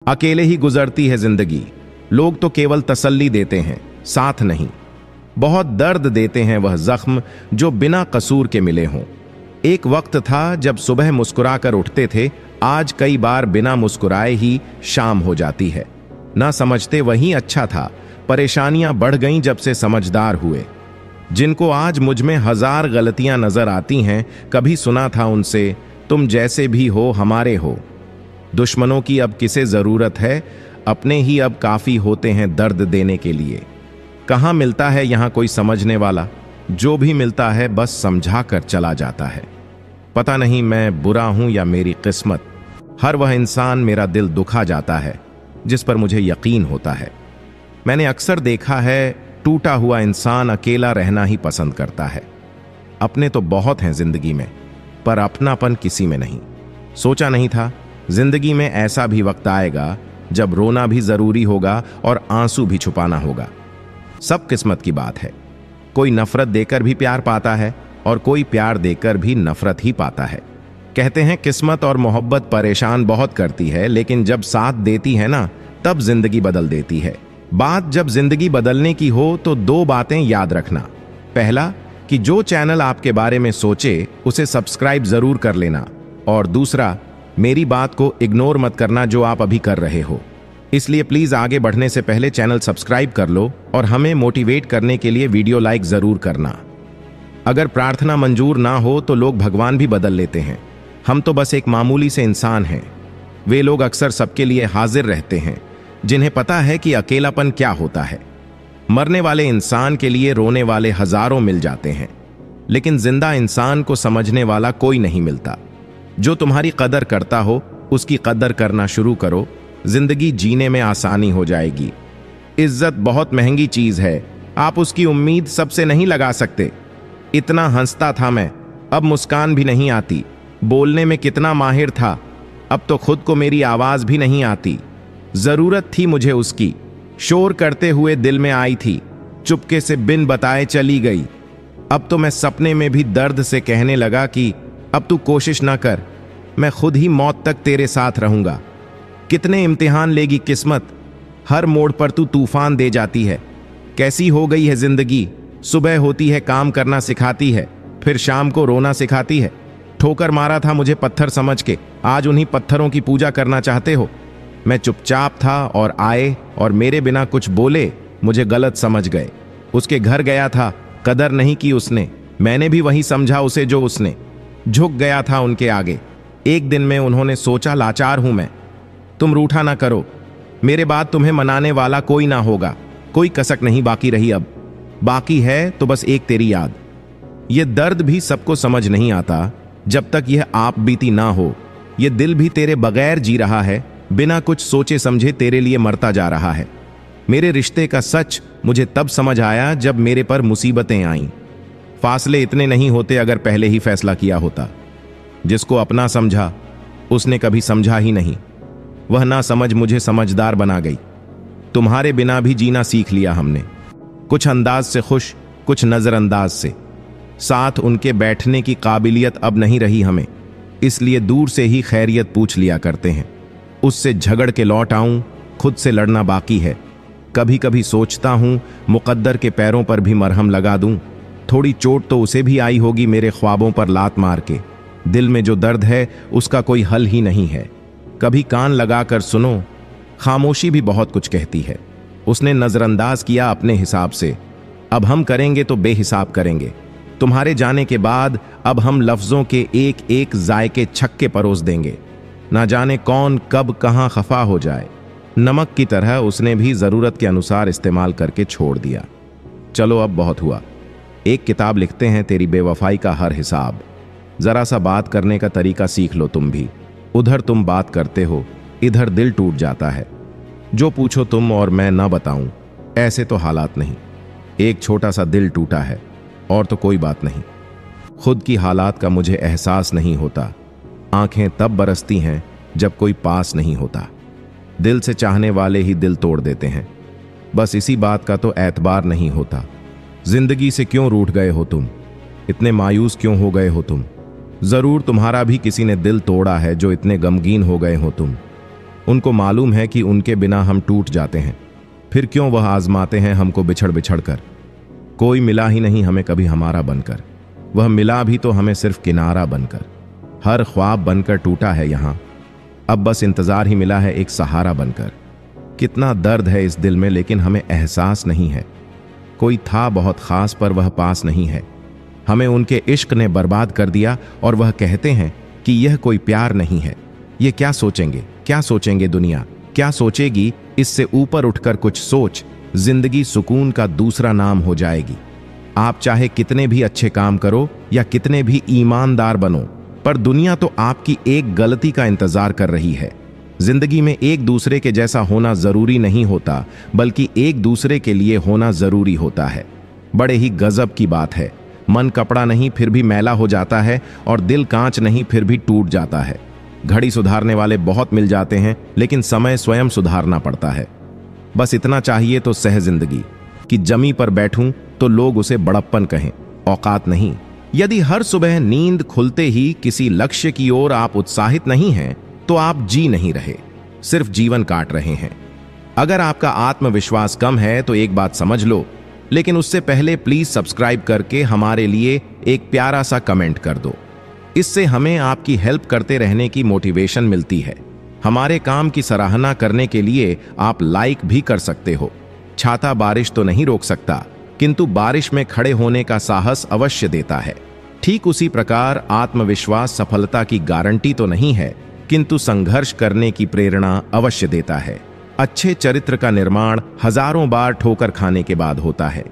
अकेले ही गुजरती है जिंदगी। लोग तो केवल तसल्ली देते हैं, साथ नहीं। बहुत दर्द देते हैं वह जख्म जो बिना कसूर के मिले हों। एक वक्त था जब सुबह मुस्कुराकर उठते थे, आज कई बार बिना मुस्कुराए ही शाम हो जाती है। ना समझते वही अच्छा था, परेशानियां बढ़ गईं जब से समझदार हुए। जिनको आज मुझ में 1000 गलतियां नजर आती हैं, कभी सुना था उनसे, तुम जैसे भी हो हमारे हो। दुश्मनों की अब किसे जरूरत है, अपने ही अब काफी होते हैं दर्द देने के लिए। कहाँ मिलता है यहाँ कोई समझने वाला, जो भी मिलता है बस समझा कर चला जाता है। पता नहीं मैं बुरा हूं या मेरी किस्मत, हर वह इंसान मेरा दिल दुखा जाता है जिस पर मुझे यकीन होता है। मैंने अक्सर देखा है, टूटा हुआ इंसान अकेला रहना ही पसंद करता है। अपने तो बहुत हैं जिंदगी में, पर अपनापन किसी में नहीं। सोचा नहीं था जिंदगी में ऐसा भी वक्त आएगा जब रोना भी जरूरी होगा और आंसू भी छुपाना होगा। सब किस्मत की बात है। कोई नफरत देकर भी प्यार पाता है और कोई प्यार देकर भी नफरत ही पाता है। कहते हैं किस्मत और मोहब्बत परेशान बहुत करती है, लेकिन जब साथ देती है ना, तब जिंदगी बदल देती है। बात जब जिंदगी बदलने की हो तो 2 बातें याद रखना। पहला, कि जो चैनल आपके बारे में सोचे उसे सब्सक्राइब जरूर कर लेना, और दूसरा, मेरी बात को इग्नोर मत करना जो आप अभी कर रहे हो। इसलिए प्लीज आगे बढ़ने से पहले चैनल सब्सक्राइब कर लो और हमें मोटिवेट करने के लिए वीडियो लाइक जरूर करना। अगर प्रार्थना मंजूर ना हो तो लोग भगवान भी बदल लेते हैं। हम तो बस एक मामूली से इंसान हैं। वे लोग अक्सर सबके लिए हाजिर रहते हैं जिन्हें पता है कि अकेलापन क्या होता है। मरने वाले इंसान के लिए रोने वाले हजारों मिल जाते हैं, लेकिन जिंदा इंसान को समझने वाला कोई नहीं मिलता। जो तुम्हारी कदर करता हो उसकी कदर करना शुरू करो, जिंदगी जीने में आसानी हो जाएगी। इज्जत बहुत महंगी चीज है, आप उसकी उम्मीद सबसे नहीं लगा सकते। इतना हंसता था मैं, अब मुस्कान भी नहीं आती। बोलने में कितना माहिर था, अब तो खुद को मेरी आवाज भी नहीं आती। जरूरत थी मुझे उसकी, शोर करते हुए दिल में आई थी, चुपके से बिन बताए चली गई। अब तो मैं सपने में भी दर्द से कहने लगा कि अब तू कोशिश ना कर, मैं खुद ही मौत तक तेरे साथ रहूंगा। कितने इम्तिहान लेगी किस्मत, हर मोड़ पर तू तूफान दे जाती है। कैसी हो गई है जिंदगी, सुबह होती है काम करना सिखाती है, फिर शाम को रोना सिखाती है। ठोकर मारा था मुझे पत्थर समझ के, आज उन्हीं पत्थरों की पूजा करना चाहते हो। मैं चुपचाप था और आए और मेरे बिना कुछ बोले मुझे गलत समझ गए। उसके घर गया था, कदर नहीं की उसने, मैंने भी वही समझा उसे जो उसने। झुक गया था उनके आगे, एक दिन में उन्होंने सोचा लाचार हूं मैं। तुम रूठा ना करो, मेरे बाद तुम्हें मनाने वाला कोई ना होगा। कोई कसक नहीं बाकी रही अब, बाकी है तो बस एक तेरी याद। ये दर्द भी सबको समझ नहीं आता जब तक यह आप बीती ना हो। ये दिल भी तेरे बगैर जी रहा है, बिना कुछ सोचे समझे तेरे लिए मरता जा रहा है। मेरे रिश्ते का सच मुझे तब समझ आया जब मेरे पर मुसीबतें आईं। फासले इतने नहीं होते अगर पहले ही फैसला किया होता। जिसको अपना समझा उसने कभी समझा ही नहीं। वह ना समझ मुझे समझदार बना गई। तुम्हारे बिना भी जीना सीख लिया हमने, कुछ अंदाज से खुश, कुछ नजरअंदाज से। साथ उनके बैठने की काबिलियत अब नहीं रही हमें, इसलिए दूर से ही खैरियत पूछ लिया करते हैं। उससे झगड़ के लौट आऊं, खुद से लड़ना बाकी है। कभी कभी सोचता हूं मुकद्दर के पैरों पर भी मरहम लगा दूं। थोड़ी चोट तो उसे भी आई होगी मेरे ख्वाबों पर लात मार के। दिल में जो दर्द है उसका कोई हल ही नहीं है। कभी कान लगाकर सुनो, खामोशी भी बहुत कुछ कहती है। उसने नजरअंदाज किया अपने हिसाब से, अब हम करेंगे तो बेहिसाब करेंगे। तुम्हारे जाने के बाद अब हम लफ्जों के एक एक जायके छक्के परोस देंगे। ना जाने कौन कब कहां खफा हो जाए। नमक की तरह उसने भी जरूरत के अनुसार इस्तेमाल करके छोड़ दिया। चलो अब बहुत हुआ, एक किताब लिखते हैं तेरी बेवफाई का हर हिसाब। जरा सा बात करने का तरीका सीख लो तुम भी। उधर तुम बात करते हो, इधर दिल टूट जाता है। जो पूछो तुम और मैं ना बताऊं, ऐसे तो हालात नहीं। एक छोटा सा दिल टूटा है और तो कोई बात नहीं। खुद की हालात का मुझे एहसास नहीं होता। आंखें तब बरसती हैं जब कोई पास नहीं होता। दिल से चाहने वाले ही दिल तोड़ देते हैं। बस इसी बात का तो एतबार नहीं होता। जिंदगी से क्यों रूठ गए हो तुम, इतने मायूस क्यों हो गए हो तुम। जरूर तुम्हारा भी किसी ने दिल तोड़ा है जो इतने गमगीन हो गए हो तुम। उनको मालूम है कि उनके बिना हम टूट जाते हैं, फिर क्यों वह आजमाते हैं हमको बिछड़ बिछड़ कर। कोई मिला ही नहीं हमें कभी हमारा बनकर, वह मिला भी तो हमें सिर्फ किनारा बनकर। हर ख्वाब बनकर टूटा है यहां, अब बस इंतजार ही मिला है एक सहारा बनकर। कितना दर्द है इस दिल में लेकिन हमें एहसास नहीं है। कोई था बहुत खास पर वह पास नहीं है, हमें उनके इश्क ने बर्बाद कर दिया और वह कहते हैं कि यह कोई प्यार नहीं है। ये क्या सोचेंगे, क्या सोचेंगे दुनिया, क्या सोचेगी? इससे ऊपर उठकर कुछ सोच, जिंदगी सुकून का दूसरा नाम हो जाएगी। आप चाहे कितने भी अच्छे काम करो या कितने भी ईमानदार बनो, पर दुनिया तो आपकी एक गलती का इंतजार कर रही है। जिंदगी में एक दूसरे के जैसा होना जरूरी नहीं होता, बल्कि एक दूसरे के लिए होना जरूरी होता है। बड़े ही गजब की बात है, मन कपड़ा नहीं फिर भी मैला हो जाता है और दिल कांच नहीं फिर भी टूट जाता है। घड़ी सुधारने वाले बहुत मिल जाते हैं, लेकिन समय स्वयं सुधारना पड़ता है। बस इतना चाहिए तो सह जिंदगी कि जमी पर बैठूं तो लोग उसे बड़प्पन कहें, औकात नहीं। यदि हर सुबह नींद खुलते ही किसी लक्ष्य की ओर आप उत्साहित नहीं हैं, तो आप जी नहीं रहे, सिर्फ जीवन काट रहे हैं। अगर आपका आत्मविश्वास कम है तो एक बात समझ लो, लेकिन उससे पहले प्लीज सब्सक्राइब करके हमारे लिए एक प्यारा सा कमेंट कर दो। इससे हमें आपकी हेल्प करते रहने की मोटिवेशन मिलती है। हमारे काम की सराहना करने के लिए आप लाइक भी कर सकते हो। छाता बारिश तो नहीं रोक सकता, किंतु बारिश में खड़े होने का साहस अवश्य देता है। ठीक उसी प्रकार आत्मविश्वास सफलता की गारंटी तो नहीं है, किंतु संघर्ष करने की प्रेरणा अवश्य देता है। अच्छे चरित्र का निर्माण हजारों बार ठोकर खाने के बाद होता है।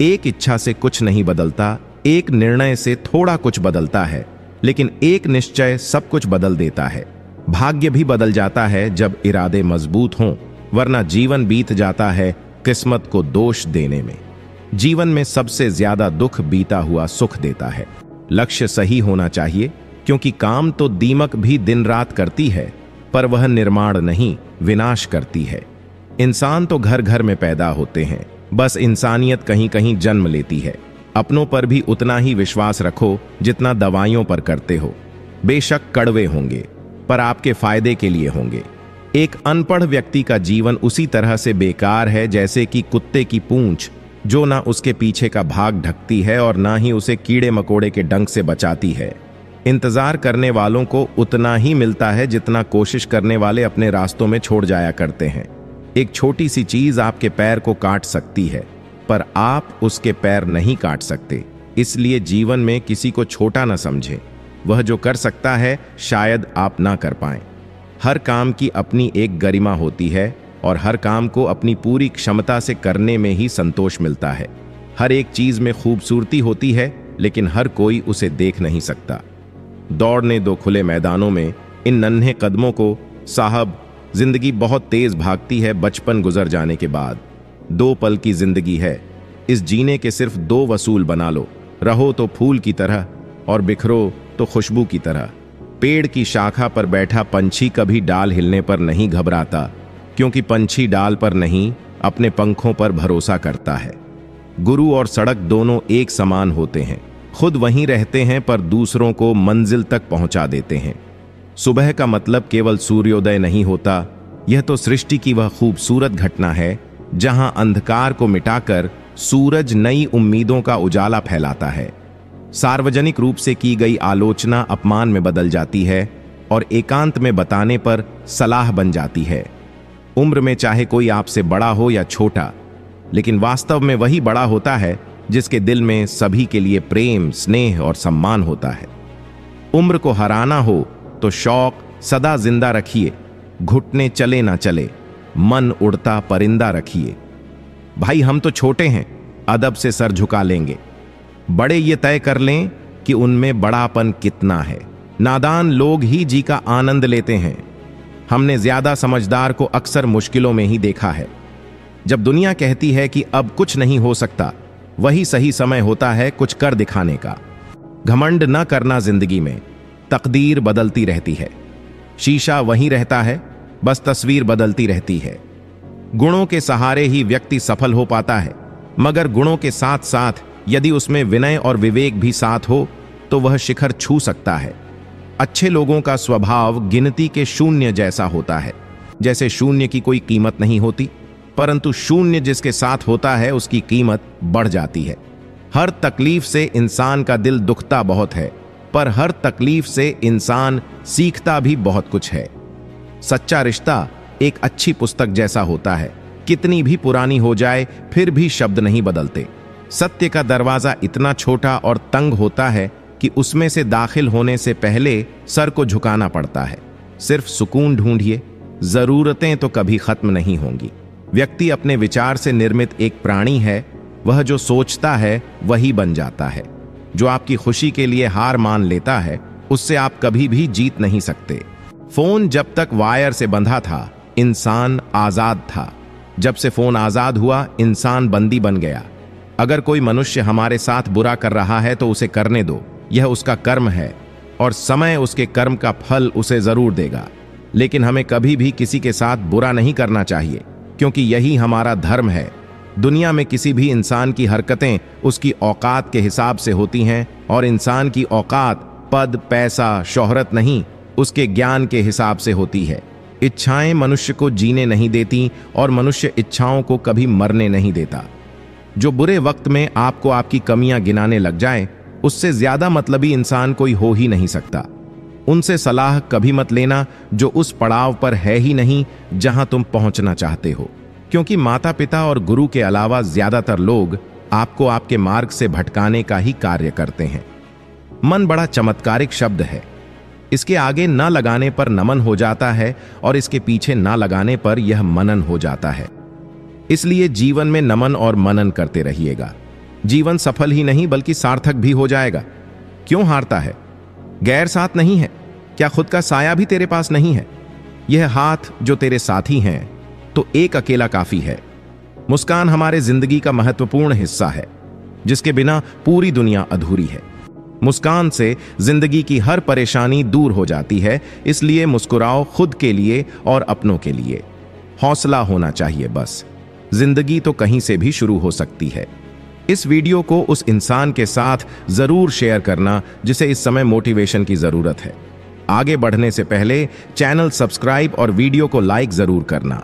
एक इच्छा से कुछ नहीं बदलता, एक निर्णय से थोड़ा कुछ बदलता है, लेकिन एक निश्चय सब कुछ बदल देता है। भाग्य भी बदल जाता है जब इरादे मजबूत हों, वरना जीवन बीत जाता है किस्मत को दोष देने में। जीवन में सबसे ज्यादा दुख बीता हुआ सुख देता है। लक्ष्य सही होना चाहिए, क्योंकि काम तो दीमक भी दिन रात करती है, पर वह निर्माण नहीं विनाश करती है। इंसान तो घर घर में पैदा होते हैं, बस इंसानियत कहीं कहीं जन्म लेती है। अपनों पर भी उतना ही विश्वास रखो जितना दवाइयों पर करते हो। बेशक कड़वे होंगे, पर आपके फायदे के लिए होंगे। एक अनपढ़ व्यक्ति का जीवन उसी तरह से बेकार है जैसे कि कुत्ते की पूंछ, जो ना उसके पीछे का भाग ढकती है और ना ही उसे कीड़े मकोड़े के डंक से बचाती है। इंतजार करने वालों को उतना ही मिलता है जितना कोशिश करने वाले अपने रास्तों में छोड़ जाया करते हैं। एक छोटी सी चीज आपके पैर को काट सकती है, पर आप उसके पैर नहीं काट सकते। इसलिए जीवन में किसी को छोटा ना समझें। वह जो कर सकता है शायद आप ना कर पाएं। हर काम की अपनी एक गरिमा होती है और हर काम को अपनी पूरी क्षमता से करने में ही संतोष मिलता है। हर एक चीज में खूबसूरती होती है, लेकिन हर कोई उसे देख नहीं सकता। दौड़ने दो खुले मैदानों में इन नन्हे कदमों को, साहब जिंदगी बहुत तेज भागती है बचपन गुजर जाने के बाद। 2 पल की जिंदगी है, इस जीने के सिर्फ 2 वसूल बना लो। रहो तो फूल की तरह और बिखरो तो खुशबू की तरह। पेड़ की शाखा पर बैठा पंछी कभी डाल हिलने पर नहीं घबराता, क्योंकि पंछी डाल पर नहीं अपने पंखों पर भरोसा करता है। गुरु और सड़क दोनों एक समान होते हैं, खुद वहीं रहते हैं पर दूसरों को मंजिल तक पहुंचा देते हैं। सुबह का मतलब केवल सूर्योदय नहीं होता, यह तो सृष्टि की वह खूबसूरत घटना है जहां अंधकार को मिटाकर सूरज नई उम्मीदों का उजाला फैलाता है। सार्वजनिक रूप से की गई आलोचना अपमान में बदल जाती है और एकांत में बताने पर सलाह बन जाती है। उम्र में चाहे कोई आपसे बड़ा हो या छोटा, लेकिन वास्तव में वही बड़ा होता है जिसके दिल में सभी के लिए प्रेम, स्नेह और सम्मान होता है। उम्र को हराना हो तो शौक सदा जिंदा रखिए, घुटने चले ना चले, मन उड़ता परिंदा रखिए। भाई हम तो छोटे हैं, अदब से सर झुका लेंगे। बड़े ये तय कर लें कि उनमें बड़ापन कितना है। नादान लोग ही जी का आनंद लेते हैं। हमने ज्यादा समझदार को अक्सर मुश्किलों में ही देखा है। जब दुनिया कहती है कि अब कुछ नहीं हो सकता, वही सही समय होता है कुछ कर दिखाने का। घमंड न करना जिंदगी में, तकदीर बदलती रहती है। शीशा वहीं रहता है, बस तस्वीर बदलती रहती है। गुणों के सहारे ही व्यक्ति सफल हो पाता है, मगर गुणों के साथ साथ यदि उसमें विनय और विवेक भी साथ हो तो वह शिखर छू सकता है। अच्छे लोगों का स्वभाव गिनती के शून्य जैसा होता है। जैसे शून्य की कोई कीमत नहीं होती, परंतु शून्य जिसके साथ होता है उसकी कीमत बढ़ जाती है। हर तकलीफ से इंसान का दिल दुखता बहुत है, पर हर तकलीफ से इंसान सीखता भी बहुत कुछ है। सच्चा रिश्ता एक अच्छी पुस्तक जैसा होता है, कितनी भी पुरानी हो जाए फिर भी शब्द नहीं बदलते। सत्य का दरवाजा इतना छोटा और तंग होता है कि उसमें से दाखिल होने से पहले सर को झुकाना पड़ता है। सिर्फ सुकून ढूंढिए, जरूरतें तो कभी खत्म नहीं होंगी। व्यक्ति अपने विचार से निर्मित एक प्राणी है, वह जो सोचता है वही बन जाता है। जो आपकी खुशी के लिए हार मान लेता है उससे आप कभी भी जीत नहीं सकते। फोन जब तक वायर से बंधा था इंसान आजाद था, जब से फोन आजाद हुआ इंसान बंदी बन गया। अगर कोई मनुष्य हमारे साथ बुरा कर रहा है तो उसे करने दो, यह उसका कर्म है और समय उसके कर्म का फल उसे जरूर देगा। लेकिन हमें कभी भी किसी के साथ बुरा नहीं करना चाहिए, क्योंकि यही हमारा धर्म है। दुनिया में किसी भी इंसान की हरकतें उसकी औकात के हिसाब से होती हैं और इंसान की औकात पद, पैसा, शोहरत नहीं, उसके ज्ञान के हिसाब से होती है। इच्छाएं मनुष्य को जीने नहीं देती और मनुष्य इच्छाओं को कभी मरने नहीं देता। जो बुरे वक्त में आपको आपकी कमियां गिनाने लग जाए, उससे ज्यादा मतलबी इंसान कोई हो ही नहीं सकता। उनसे सलाह कभी मत लेना जो उस पड़ाव पर है ही नहीं जहां तुम पहुंचना चाहते हो, क्योंकि माता पिता और गुरु के अलावा ज्यादातर लोग आपको आपके मार्ग से भटकाने का ही कार्य करते हैं। मन बड़ा चमत्कारिक शब्द है। इसके आगे न लगाने पर नमन हो जाता है और इसके पीछे न लगाने पर यह मनन हो जाता है। इसलिए जीवन में नमन और मनन करते रहिएगा। जीवन सफल ही नहीं बल्कि सार्थक भी हो जाएगा। क्यों हारता है? गैर साथ नहीं है क्या? खुद का साया भी तेरे पास नहीं है? यह हाथ जो तेरे साथी हैं तो एक अकेला काफी है। मुस्कान हमारे जिंदगी का महत्वपूर्ण हिस्सा है, जिसके बिना पूरी दुनिया अधूरी है। मुस्कान से जिंदगी की हर परेशानी दूर हो जाती है, इसलिए मुस्कुराओ खुद के लिए और अपनों के लिए। हौसला होना चाहिए बस। जिंदगी तो कहीं से भी शुरू हो सकती है। इस वीडियो को उस इंसान के साथ जरूर शेयर करना जिसे इस समय मोटिवेशन की जरूरत है। आगे बढ़ने से पहले चैनल सब्सक्राइब और वीडियो को लाइक जरूर करना।